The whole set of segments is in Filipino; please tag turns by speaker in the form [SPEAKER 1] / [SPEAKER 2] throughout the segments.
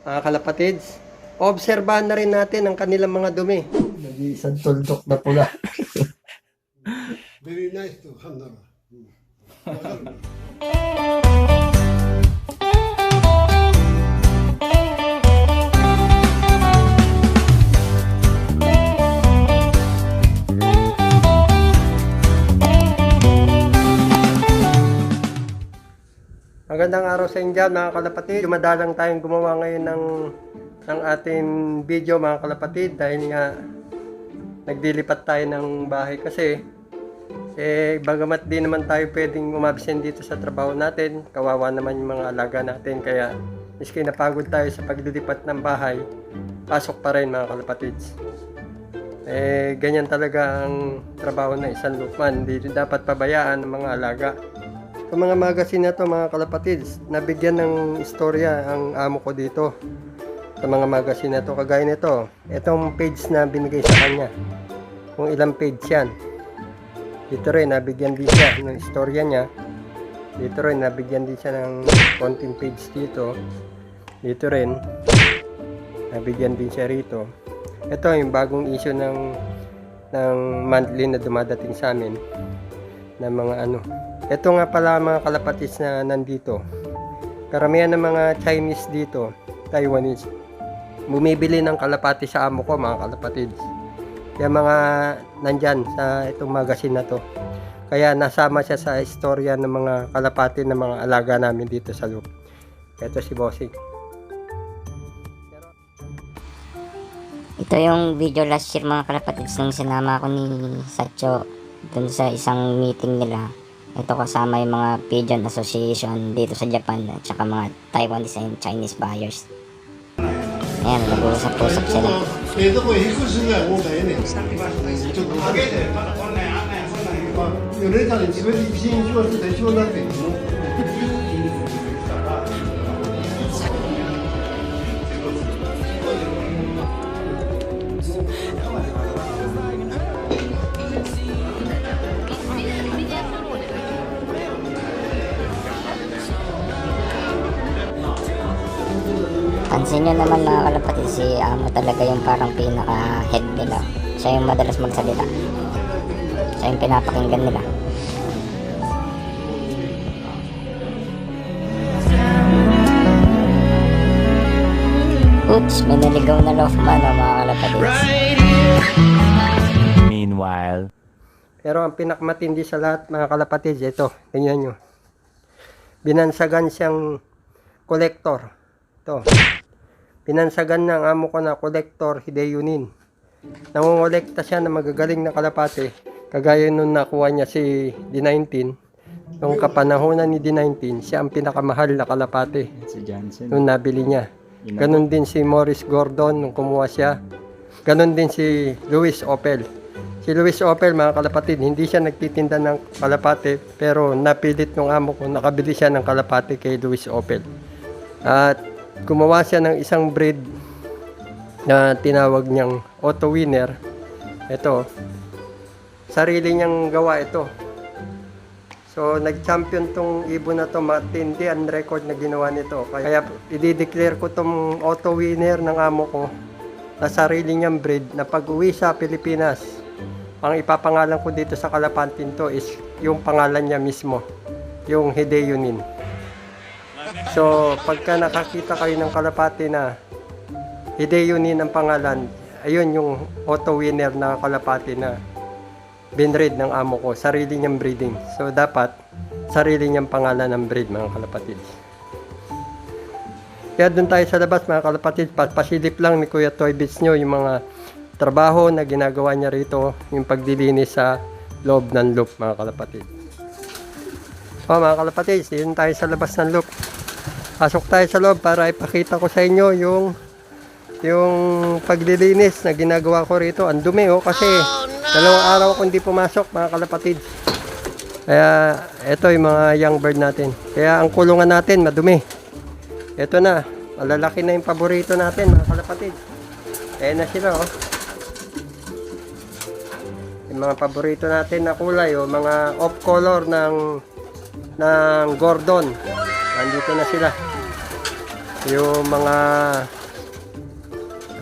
[SPEAKER 1] Mga kalapatids, obserbahan na rin natin ang kanilang mga dumi. Nag-iisang tuldok na pula.
[SPEAKER 2] Very nice to handle.
[SPEAKER 1] Magandang araw sa inyo dyan, mga kalapatid. Dumadalang tayong gumawa ngayon ng ating video, mga kalapatid, dahil nga nagdilipat tayo ng bahay kasi bagamat di naman tayo pwedeng umabsent dito sa trabaho natin, kawawa naman yung mga alaga natin, kaya miski napagod tayo sa paglilipat ng bahay, pasok pa rin, mga kalapatids. Ganyan talaga ang trabaho ng isang lupman, hindi dapat pabayaan ng mga alaga. Sa mga magazine na to, mga kalapatids, nabigyan ng istorya ang amo ko dito. Sa mga magazine na to, kagaya nito, itong page na binigay sa kanya, kung ilang page yan. Dito rin, nabigyan din siya ng istorya niya. Dito rin, nabigyan din siya ng konting page dito. Dito rin, nabigyan din siya rito. Ito yung bagong issue ng monthly na dumadating sa amin na mga ano. Ito nga pala mga kalapatids na nandito. Karamihan ng mga Chinese dito, Taiwanese, bumibili ng kalapati sa amo ko, mga kalapatids. Kaya mga nandyan sa itong magazine na to. Kaya nasama siya sa istorya ng mga kalapati ng mga alaga namin dito sa loob. Ito si Bossing.
[SPEAKER 3] Ito yung video last year, mga kalapatids, nung sinama ko ni Sacho dun sa isang meeting nila. Ito kasama yung mga Pigeon Association dito sa Japan at saka mga Taiwanese and Chinese buyers. Ayan, nag-uusap-usap sila. Pansin nyo naman, mga kalapatid, si amo talaga yung parang pinaka-head nila. Siya yung madalas magsalita. Siya yung pinapakinggan nila. Oops, may naligaw na Lofman, mga kalapatid.
[SPEAKER 4] Meanwhile,
[SPEAKER 1] Pero ang pinakamatindi sa lahat, mga kalapatids, ito, tingnan nyo. Binansagan siyang kolektor. Ito. Binansagan ng amo ko na kolektor, Hideyunin. Nangongolekta siya ng magagaling na kalapate. Kagaya nung nakuha niya si D19. Nung kapanahonan ni D19, siya ang pinakamahal na kalapate.
[SPEAKER 4] si Johnson.
[SPEAKER 1] Nung nabili niya. Ganon din si Morris Gordon nung kumuha siya. Ganon din si Louis Opel. Si Louis Opel, mga kalapatid, hindi siya nagtitinda ng kalapate, pero napilit ng amo ko, nakabili siya ng kalapate kay Louis Opel. At gumawa siya ng isang breed na tinawag niyang Auto Winner. Ito, sarili niyang gawa ito. So, nag-champion tong ibon na to, matindi ang record na ginawa nito. Kaya i-declare ko tong Auto Winner ng amo ko na sarili niyang breed na pag-uwi sa Pilipinas, ang ipapangalan ko dito sa kalapantin to is yung pangalan niya mismo, yung Hideyunin. So, pagka nakakita kayo ng kalapati na Hideyunin ang pangalan, ayun yung Auto Winner na kalapati na binread ng amo ko, sarili niyang breeding. So, dapat sarili niyang pangalan ng breed, mga kalapatid. Kaya doon tayo sa labas, mga kalapatid, pasilip lang ni Kuya Toy Bits nyo yung mga trabaho na ginagawa niya rito, yung pagdilinis sa loob ng loop, mga kalapatid. O, mga kalapatid, yun tayo sa labas ng loop. Pasok tayo sa loob para ipakita ko sa inyo yung paglilinis na ginagawa ko rito. Ang dumi, kasi dalawang araw akong hindi pumasok, mga kalapatid. Kaya ito yung mga young bird natin. Kaya ang kulungan natin madumi. Ito na, malalaki na yung paborito natin, mga kalapatid. Ayan na sila, oh. Yung mga paborito natin na kulay, oh, mga off color ng Gordon. Nandito na sila. Yung mga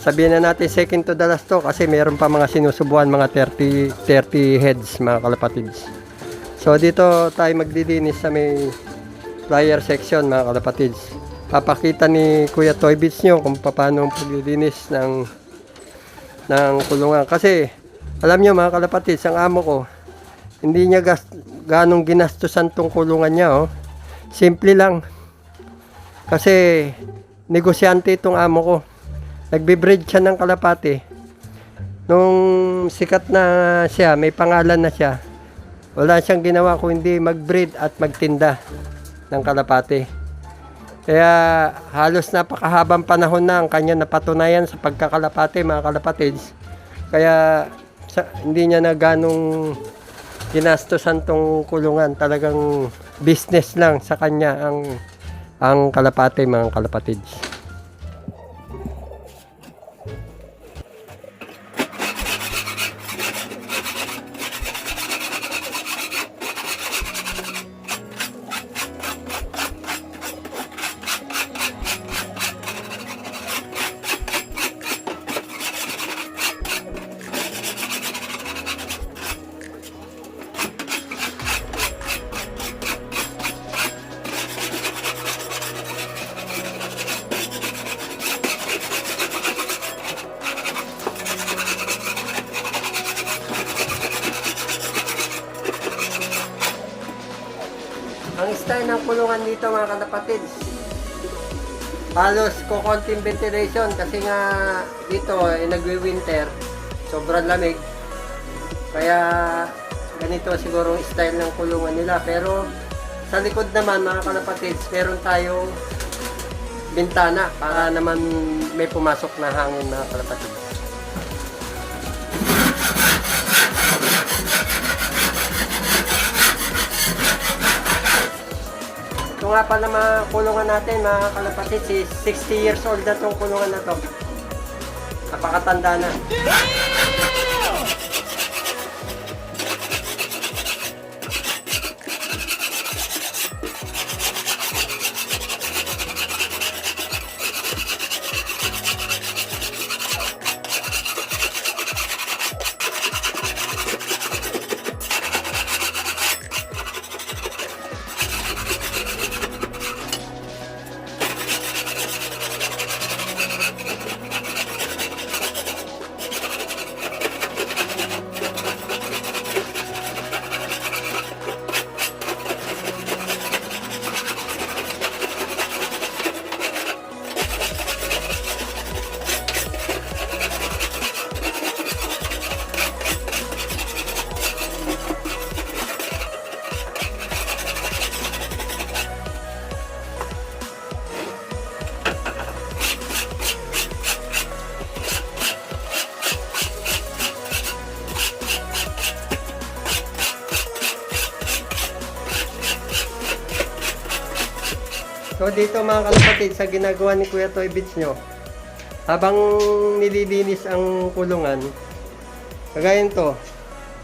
[SPEAKER 1] sabihin na natin second to the last to kasi meron pa mga sinusubuan mga 30 heads mga kalapatids. So dito tayo magdidinis sa may flyer section mga kalapatids. Papakita ni Kuya Toy Bits nyo kung paano ang paglilinis ng kulungan. Kasi alam nyo mga kalapatids, ang amo ko hindi niya ganong ginastusan tong kulungan niya. Oh. Simple lang. Kasi negosyante itong amo ko. Nagbe-breed siya ng kalapati. Nung sikat na siya, may pangalan na siya, wala siyang ginawa kung hindi mag-breed at magtinda ng kalapati. Kaya halos napakahabang panahon na ang kanya napatunayan sa pagkakalapati mga kalapatids. Kaya hindi niya na ganong ginastosan tong kulungan. Talagang business lang sa kanya ang kalapati mga kalapatids. Ang style ng kulungan dito mga kalapatids, halos kukonting ventilation kasi nga dito nagwi-winter, sobrang lamig. Kaya ganito siguro ang style ng kulungan nila. Pero sa likod naman mga kalapatids, meron tayong bintana para naman may pumasok na hangin mga kalapatids. Ito nga pala mga kulungan natin mga kalapatids, 60 years old na itong kulungan na to. Napakatanda na. So dito mga kalapatid, sa ginagawa ni Kuya Toy Bits nyo, habang nililinis ang kulungan, kagaya nito,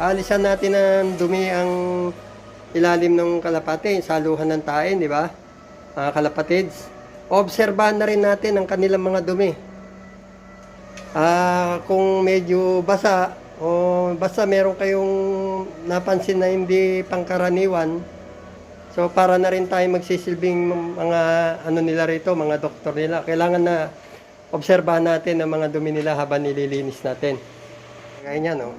[SPEAKER 1] alisan natin ang dumi ang ilalim ng kalapati, saluhan ng tain, di ba? Mga kalapatids, obserbahan na rin natin ang kanilang mga dumi. Kung medyo basa, o basta meron kayong napansin na hindi pangkaraniwan, so para na rin tayo magsisilbing mga ano nila rito, mga doktor nila. Kailangan na obserbahan natin ang mga dumi nila habang nililinis natin. Kaya niya, no?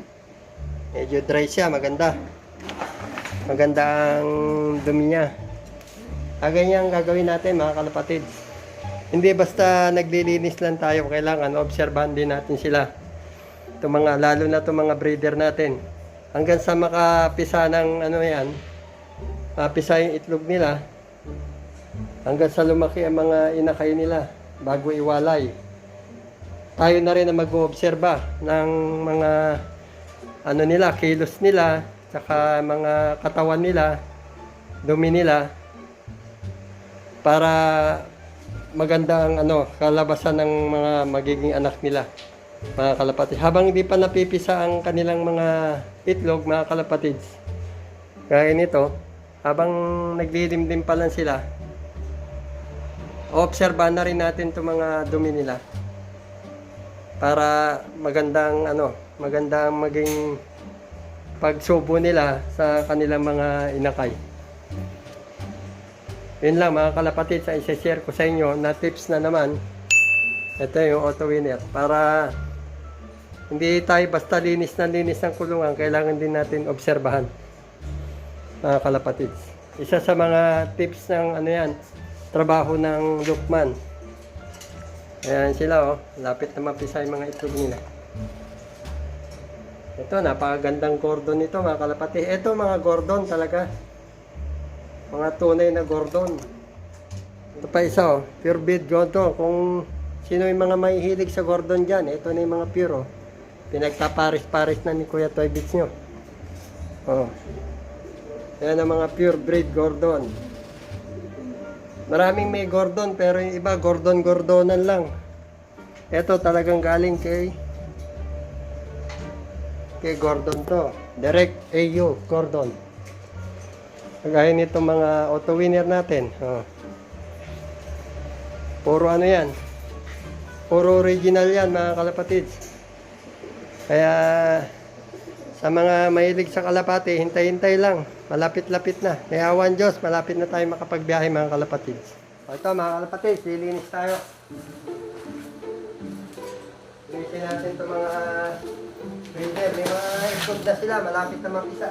[SPEAKER 1] Medyo dry siya, maganda. Maganda ang dumi niya. Ganyan ang gagawin natin mga kalapatids. Hindi basta naglilinis lang tayo, kailangan obserbahan din natin sila. Itong mga, lalo na itong mga breeder natin. Hanggang sa makapisa ng ano yan, mapisa yung itlog nila, hanggang sa lumaki ang mga inakay nila bago iwalay. Tayo na rin ang mag-oobserba ng mga ano nila, kilos nila, saka mga katawan nila, dumi nila, para maganda ang ano, kalabasan ng mga magiging anak nila, mga kalapatids. Habang hindi pa napipisa ang kanilang mga itlog, mga kalapatids, gaya nito, habang nagdidimdim pa lang sila, obserbahan na rin natin itong mga dumi nila. Para magandang maging pagsubo nila sa kanilang mga inakay. Yun lang mga kalapatid, sa isa-share ko sa inyo na tips na naman. Ito yung auto winner. Para hindi tayo basta linis ng kulungan, kailangan din natin obserbahan mga kalapatid. Isa sa mga tips ng trabaho ng Lukman. Ayan sila lapit na mapisa yung mga itlog nila. Ito, napakagandang gordon nito mga kalapatid. Ito mga gordon talaga. Mga tunay na gordon. Ito pa isa pure breed gordon. Kung sino yung mga mahihilig sa gordon dyan, ito na yung mga pure pinagpaparis-paris na ni Kuya Toy Bits nyo. Yan ang mga pure breed gordon. Maraming may gordon pero yung iba gordon-gordonan lang. Ito talagang galing kay Gordon to. Direct AU Gordon. Kagaya nito mga auto winner natin. Puro yan. Puro original yan mga kalapatid. Kaya sa mga mahilig sa kalapati, hintay-hintay lang. Malapit-lapit na. May awan Diyos, malapit na tayo makapagbiyahe mga kalapatid. Ito mga kalapatid, lilinis tayo. Linisin natin ito mga breeder. May mga itlog na sila, malapit na mapisa.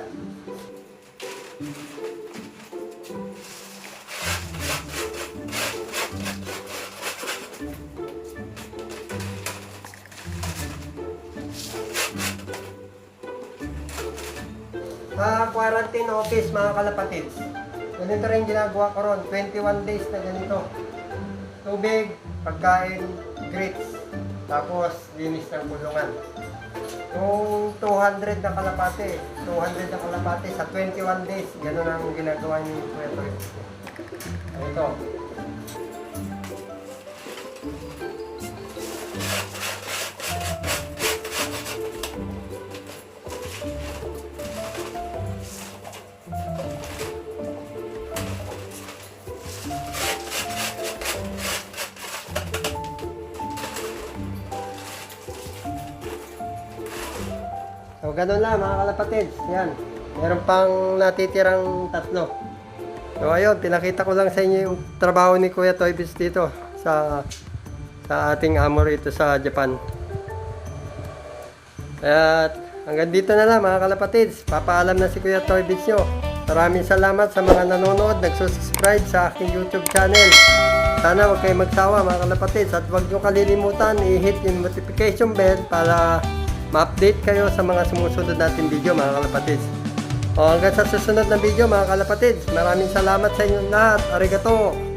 [SPEAKER 1] Sa quarantine office mga kalapatid, ganito rin ginagawa ko ron, 21 days na ganito. Tubig, pagkain, grits, tapos linis ng kulungan. Yung 200 na kalapate sa 21 days, gano'n ang ginagawa ni Kuya Toy. Ito. So, ganun lang mga kalapatid. Yan. Meron pang natitirang 3. So, ayun. Pinakita ko lang sa inyo yung trabaho ni Kuya Toy Bits dito sa ating amo rito sa Japan. At hanggang dito na lang mga kalapatid. Papaalam na si Kuya Toy Bits nyo. Maraming salamat sa mga nanonood, nagsusubscribe sa aking YouTube channel. Sana huwag kayong magsawa mga kalapatid. At huwag nyo kalilimutan i-hit yung notification bell para ma-update kayo sa mga sumusunod natin video mga kalapatids. Hanggang sa susunod na video mga kalapatids. Maraming salamat sa inyong lahat. Arigato!